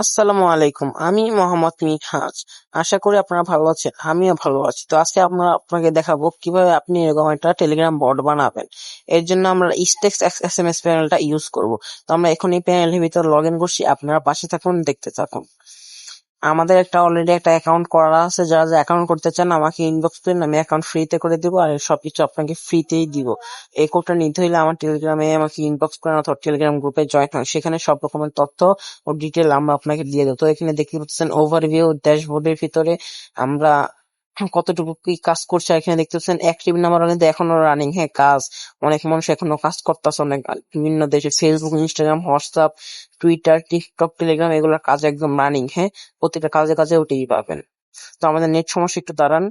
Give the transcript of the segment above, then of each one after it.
আসসালামু আলাইকুম। আমি মোহাম্মদ মিনহাজ। আশা করি আপনারা ভালো আছেন। আমিও ভালো আছি। তো আজকে আপনাকে দেখাবো কিভাবে আপনি এরকম একটা টেলিগ্রাম বট বানাবেন। এর জন্য আমরা ইস্টেক্স এসএমএস প্যানেলটা ইউজ করব। তো আমরা এখন এই প্যানেলের ভিতর লগ ইন করছি। আপনারা পাশে থাকুন, দেখতে থাকুন। আমাদের অলরেডি একটা অ্যাকাউন্ট করা আছে। যারা যারা অ্যাকাউন্ট করতে চান আমাকে ইনবক্স করেন, আমি অ্যাকাউন্ট ফ্রিতে করে দিব আর সবকিছু আপনাকে ফ্রিতেই দিব। এই কোডটা নিতে হলে আমার টেলিগ্রামে আমাকে ইনবক্স করেন অথবা টেলিগ্রাম গ্রুপে জয়েন হন। সেখানে সব রকমের তথ্য ও ডিটেল আমরা আপনাকে দিয়ে দেবো। তো এখানে দেখতে পাচ্ছেন ওভারভিউ ড্যাশবোর্ডের ভিতরে আমরা কতটুকু কি কাজ করছে এখানে দেখতে পাচ্ছেন। অ্যাক্টিভ নাম্বার কিন্তু এখনো রানিং। হ্যাঁ, কাজ অনেক মানুষ এখনো কাজ করতেছে। অনেক বিভিন্ন দেশে Facebook, Instagram, WhatsApp, Twitter, TikTok, Telegram এগুলোর কাজ একদম রানিং। হ্যাঁ, প্রতিটা কাজে কাজে ওটাই পাবেন। তো আমাদের নেট সমস্যা, একটু দাঁড়ান।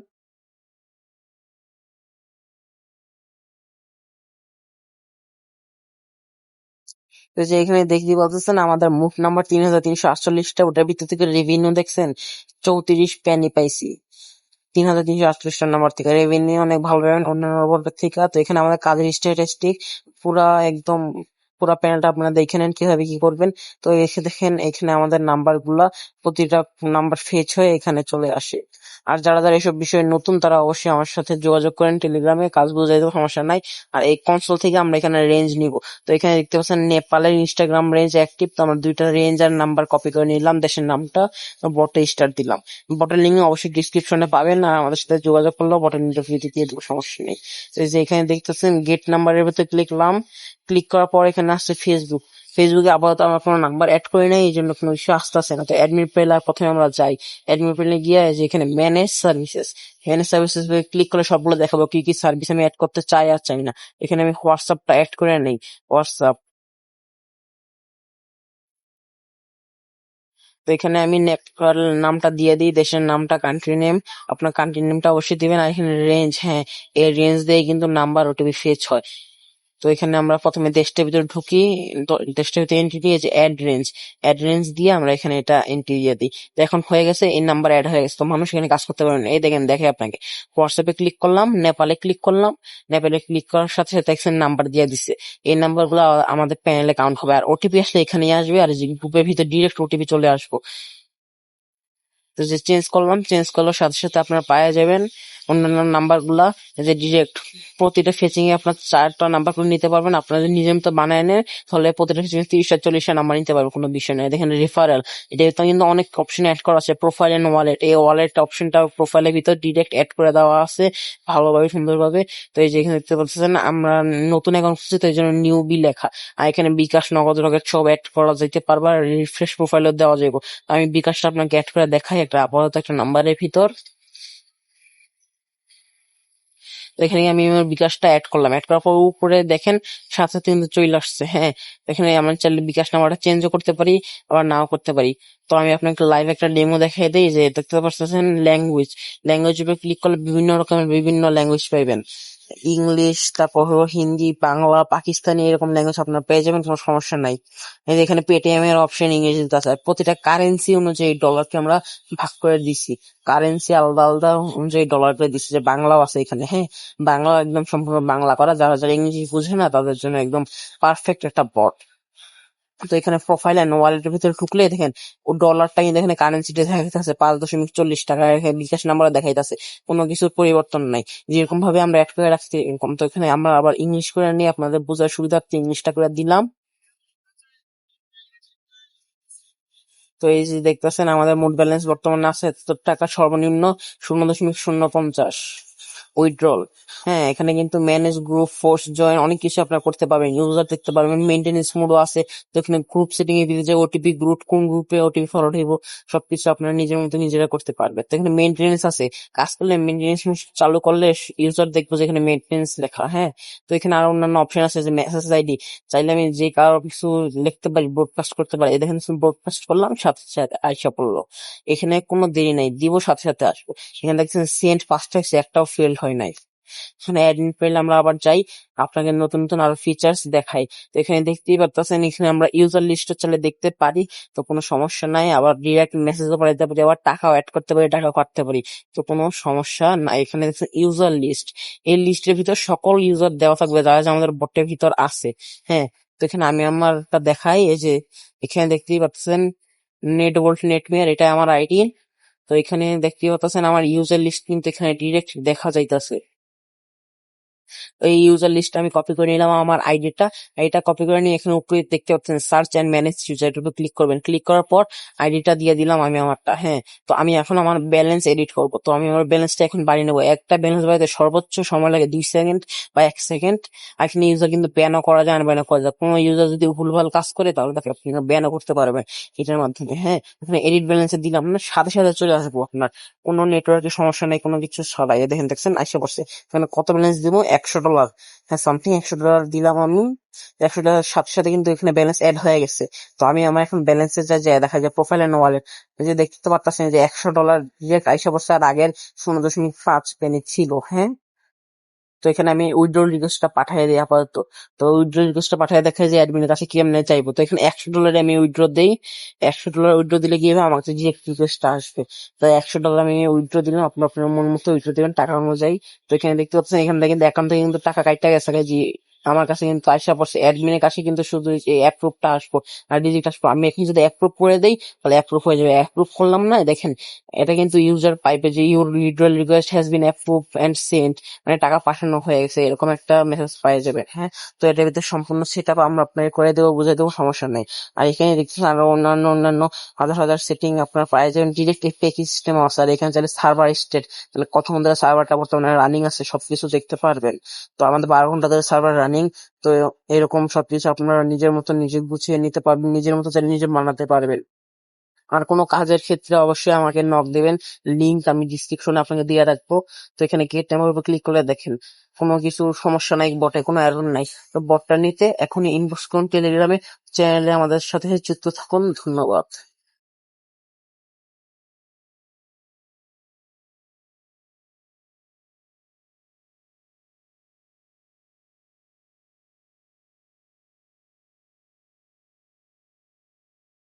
তো যে এখানে দেখতে পাচ্ছেন আমাদের মুভ নাম্বার 3348টা, ওটার ভিতর থেকে রেভিনিউ দেখছেন 34 পেনি পাইছি। 3348 নাম্বার থেকে রেভিনিউ অনেক ভালো পাবেন অন্যান্য রোবটের থেকে। তো এখানে আমাদের কাজের স্ট্যাটিস্টিক পুরা একদম পুরা প্যানেলটা আপনারা দেখে নেন কিভাবে কি করবেন। তো এসে দেখেন এখানে আমাদের নাম্বার গুলা প্রতিটা নাম্বার ফেচ হয়ে এখানে চলে আসে। আর যারা যারা এসব বিষয়ে নতুন তারা অবশ্যই আমার সাথে যোগাযোগ করেন টেলিগ্রামে, কাজ বুঝাই দেবো, সমস্যা নাই। আর এই কনসোল থেকে আমরা এখানে রেঞ্জ নিব। তো এখানে দেখতে পাচ্ছেন নেপালের ইনস্টাগ্রাম রেঞ্জ অ্যাক্টিভ। তো আমরা দুইটা রেঞ্জ আর নাম্বার কপি করে নিলাম, দেশের নামটা বটে স্টার্ট দিলাম। বটের লিঙ্ক অবশ্যই ডিসক্রিপশনে পাবেন, আর আমাদের সাথে যোগাযোগ করলেও বটের ইন্টারভিউ দিয়ে দেবো, সমস্যা নেই। তো এই যে এখানে দেখতেছেন গেট নাম্বারের ভিতরে ক্লিকলাম। ক্লিক করার পর এখানে আসছে ফেসবুক। ফেসবুকে আপাতত আমরা কোনো নাম্বার অ্যাড করি নাই, এই জন্য কোনো ইস্যু আসতেছে না। তো অ্যাডমিন পেলে প্রথমে আমরা যাই। অ্যাডমিন পেলে গিয়ে যে এখানে manage services, manage services click করলে সবগুলো দেখাবো কি কি সার্ভিস আমি অ্যাড করতে চাই আর চাই না। এখানে আমি হোয়াটসঅ্যাপটা অ্যাড করে নেই। হোয়াটসঅ্যাপ। তো এখানে আমি নেপাল নামটা দিয়ে দিই, দেশের নামটা, কান্ট্রি নেম। আপনার কান্ট্রি নেমটা অবশ্যই দিবেন। আর এখানে রেঞ্জ, হ্যাঁ, এই রেঞ্জ দিয়ে কিন্তু নাম্বার ওটিপি ফেচ হয়। তো এখানে আমরা প্রথমে দেশটার ভিতরে ঢুকি। তো দেশটার ভিতরে এন্ট্রি দিয়ে যে অ্যাড রেঞ্জ দিয়ে আমরা এখানে এটা এন্ট্রি দিয়ে দিই। তো এখন হয়ে গেছে, এই নাম্বার অ্যাড হয়ে গেছে। তো মানুষ এখানে কাজ করতে পারেন। এই দেখেন, দেখে আপনাকে হোয়াটসঅ্যাপে ক্লিক করলাম, নেপালে ক্লিক করলাম। নেপালে ক্লিক করার সাথে সাথে এখানে নাম্বার দিয়ে দিছে। এই নাম্বার গুলো আমাদের প্যানেলে কাউন্ট হবে। আর ওটিপি আসলে এখানেই আসবে, আর যে গ্রুপের ভিতরে ডিরেক্ট ওটিপি চলে আসবো। তো যে চেঞ্জ করলাম, চেঞ্জ করার সাথে সাথে আপনারা পাওয়া যাবেন অন্যান্য নাম্বার গুলা। যে ডিরেক্ট প্রতিটা ফেচিং এ আপনার 4টা নাম্বার করে নিতে পারবেন। আপনারা যদি নিজের মতো বানায় নেন তাহলে প্রতিটা ফেচিং 30টা 40টা নাম্বার নিতে পারবেন, কোনো বিষয় নয়। দেখেন রেফারেল, এটা কিন্তু অনেক অপশন অ্যাড করা আছে। প্রোফাইল এন্ড ওয়ালেট, এই ওয়ালেট অপশনটা প্রোফাইলের ভিতর ডিরেক্ট অ্যাড করে দেওয়া আছে ভালোভাবে, সুন্দরভাবে। তো এই যে এখানে দেখতে পাচ্ছেন আমরা নতুন অ্যাকাউন্ট খুঁজছি, তো এই জন্য নিউবি লেখা। আর এখানে বিকাশ, নগদ, রকেট সব অ্যাড করা যেতে পারবে, আর রিফ্রেশ প্রোফাইলও দেওয়া যাবে। আমি বিকাশটা আপনাকে অ্যাড করে দেখাই একটা আপাতত একটা নাম্বারের ভিতর। তো এখানে আমি আমার বিকাশটা অ্যাড করলাম। অ্যাড করার পর উপরে দেখেন সাথে সাথে কিন্তু চলে আসছে। হ্যাঁ, এখানে আমরা চাইলে বিকাশ নাম্বারটা চেঞ্জও করতে পারি, আবার নাও করতে পারি। তো আমি আপনাকে লাইভ একটা ডেমো দেখাই দিই। যে দেখতে পাচ্ছেন ল্যাঙ্গুয়েজ, ল্যাঙ্গুয়েজ উপরে ক্লিক করলে বিভিন্ন রকমের বিভিন্ন ল্যাঙ্গুয়েজ পাইবেন। ইংলিশ, তারপর হলো হিন্দি, বাংলা, পাকিস্তানি, এরকম ল্যাঙ্গুয়েজ আপনার পেয়ে যাবেন, কোনো সমস্যা নাই। এই যে এখানে পেটিএম এর অপশন ইংরেজিতে আছে। আর প্রতিটা কারেন্সি অনুযায়ী ডলারকে আমরা ভাগ করে দিছি। কারেন্সি আলাদা আলাদা অনুযায়ী ডলার করে দিছি। যে বাংলাও আছে এখানে। হ্যাঁ, বাংলা একদম সম্পূর্ণ বাংলা করা। যারা যারা ইংরেজি বুঝে না তাদের জন্য একদম পারফেক্ট একটা বট। তো এখানে প্রোফাইল এন্ড ওয়ালেটের ভিতরে ঢুকলে দেখেন ও ডলারটা কিন্তু এখানে কারেন্সিতে দেখাইতেছে 5.40 টাকা। এখানে বিকাশ নাম্বার দেখাইতেছে, কোনো কিছুর পরিবর্তন নাই। যেরকম ভাবে আমরা অ্যাড করে রাখছি এরকম। তো এখানে আমরা আবার ইংলিশ করে নিয়ে আপনাদের বোঝার সুবিধার্থে ইংলিশটা করে দিলাম। তো এই যে দেখতেছেন আমাদের মোট ব্যালেন্স বর্তমানে আছে 71 টাকা, সর্বনিম্ন 0.050 উইথড্রল। হ্যাঁ, এখানে কিন্তু ম্যানেজ গ্রুপ, ফোর্স জয়েন, অনেক কিছু আপনারা করতে পারবেন। ইউজার দেখতে পারবেন, মেইনটেনেন্স মোডও আছে। তো এখানে গ্রুপ সেটিং এ দিতে যে ওটিপি গ্রুপ, কোন গ্রুপে ওটিপি ফরওয়ার্ড হইব, সবকিছু আপনারা নিজের মতো নিজেরা করতে পারবেন। তো এখানে মেইনটেনেন্স আছে, কাজ করলে মেইনটেনেন্স চালু করলে ইউজার দেখবো যে এখানে মেইনটেনেন্স লেখা। হ্যাঁ, তো এখানে আরো অন্যান্য অপশন আছে, যে মেসেজ আইডি, চাইলে আমি যে কারো কিছু লিখতে পারি, ব্রডকাস্ট করতে পারি। এই দেখেন ব্রডকাস্ট করলাম, সাথে সাথে আইসা পড়লো। এখানে কোনো দেরি নাই, দিব সাথে সাথে আসবো। এখানে দেখছেন সেন্ট 5টা হয়েছে, একটাও ফেল হয় নাই। এখানে অ্যাডমিন পেলে আমরা আবার যাই, আপনাকে নতুন নতুন আরো ফিচার্স দেখাই। তো এখানে দেখতেই পারতেছেন এখানে আমরা ইউজার লিস্ট চাইলে দেখতে পারি, তো কোনো সমস্যা নাই। আবার ডিরেক্ট মেসেজও পাঠাতে পারি, আবার টাকাও অ্যাড করতে পারি, টাকাও কাটতে পারি, তো কোনো সমস্যা নাই। এখানে দেখছেন ইউজার লিস্ট, এই লিস্টের ভিতর সকল ইউজার দেওয়া থাকবে যারা যা আমাদের বটের ভিতর আছে। হ্যাঁ, তো এখানে আমি আমারটা দেখাই। এই যে এখানে দেখতেই পাচ্ছেন নেট গোল্ড নেটমেয়ার, এটা আমার আইডি। তো এখানে দেখতে পাচ্ছেন আমার ইউজার লিস্ট কিন্তু এখানে ডিরেক্ট দেখা যাইতাছে। এই ইউজার লিস্ট আমি কপি করে নিলাম আমার আইডিটা। এটা কপি করে নিয়ে এখানে উপরে দেখতে পাচ্ছেন সার্চ অ্যান্ড ম্যানেজ ইউজার, এটার উপর ক্লিক করবেন। ক্লিক করার পর আইডিটা দিয়ে দিলাম আমি আমারটা। হ্যাঁ, তো আমি এখন আমার ব্যালেন্স এডিট করব। তো আমি আমার ব্যালেন্সটা এখন বাড়িয়ে নেবো। একটা ব্যালেন্স বাড়াতে সর্বোচ্চ সময় লাগে 2 সেকেন্ড বা 1 সেকেন্ড। আর এখানে ইউজার কিন্তু ব্যানও করা যায় না, ব্যানও করা যায়। কোনো ইউজার যদি ভুলভাল কাজ করে তাহলে তাকে আপনি ব্যানও করতে পারবেন এটার মাধ্যমে। হ্যাঁ, এখানে এডিট ব্যালেন্সে দিলাম না, সাথে সাথে চলে আসবো আপনার। কোনো নেটওয়ার্কের সমস্যা নেই, কোনো কিছু ছড়াই দেখছেন আইসা পড়ছে। এখানে কত ব্যালেন্স দিব? $100। হ্যাঁ, সামথিং $100 দিলাম আমি। $100 সাথে সাথে কিন্তু এখানে ব্যালেন্স অ্যাড হয়ে গেছে। তো আমি আমার এখন ব্যালেন্সে যায় দেখা যায় প্রোফাইল এন্ড ওয়ালেট, এই যে দেখতে পাচ্ছেন যে $100 ডিরেক্ট আইসা পড়ছে, আর আগের 0.5 পেনি ছিল। হ্যাঁ, তো এখানে আমি উইথড্রল রিকোয়েস্টটা পাঠিয়ে দিই আপাতত। তো উইথড্রল রিকোয়েস্টটা পাঠিয়ে দেখা যে অ্যাডমিনের কাছে কেমনে চাইবো। তো এখানে $100 আমি উইথড্র দেই। $100 উইথড্র দিলে কি হবে, আমার কাছে যে রিকোয়েস্টটা আসবে। তো $100 আমি উইথড্র দিলাম, আপনার আপনার মন মতো উইথড্র দিবেন টাকা অনুযায়ী। তো এখানে দেখতে পাচ্ছেন এখান থেকে কিন্তু অ্যাকাউন্ট থেকে কিন্তু টাকা কাইটা গেছে যে আমার কাছে কিন্তু আইসা পড়ছে। অ্যাডমিনের কাছে কিন্তু শুধু এই অ্যাপ্রুভটা আসবো আর ডিজিট আসবো। আমি এখানে যদি অ্যাপ্রুভ করে দেই তাহলে অ্যাপ্রুভ হয়ে যাবে। অ্যাপ্রুভ করলাম না, দেখেন এটা কিন্তু ইউজার পাইপে যে your withdrawal request has been approve and sent, মানে টাকা পাঠানো হয়ে গেছে এরকম একটা মেসেজ পাওয়া যাবে। হ্যাঁ, তো এটার ভিতরে সম্পূর্ণ সেট আপ আমরা আপনাকে করে দেবো, বুঝাই দেবো, সমস্যা নেই। আর এখানে দেখতেছেন আরো অন্যান্য অন্যান্য হাজার হাজার সেটিং আপনার পাওয়া যাবেন। ডিরেক্ট এপিআই সিস্টেম আছে। আর এখানে চাইলে সার্ভার স্টেট, তাহলে কতক্ষণ ধরে সার্ভারটা বর্তমানে রানিং আছে সবকিছু দেখতে পারবেন। তো আমাদের 12 ঘন্টা ধরে সার্ভার রানিং। তো এরকম সবকিছু আপনারা নিজের মতো নিজে গুছিয়ে নিতে পারবেন, নিজের মতো চাইলে নিজে বানাতে পারবেন। আর কোনো কাজের ক্ষেত্রে অবশ্যই আমাকে নক দিবেন, লিংক আমি ডিসক্রিপশনে আপনাকে দিয়ে রাখবো। তো এখানে গেট নামের উপর ক্লিক করে দেখেন কোনো কিছু সমস্যা নাই, বটে কোনো এরর নাই। তো বটটা নিতে এখনই ইনবক্স করুন টেলিগ্রামে, চ্যানেলে আমাদের সাথে যুক্ত থাকুন। ধন্যবাদ।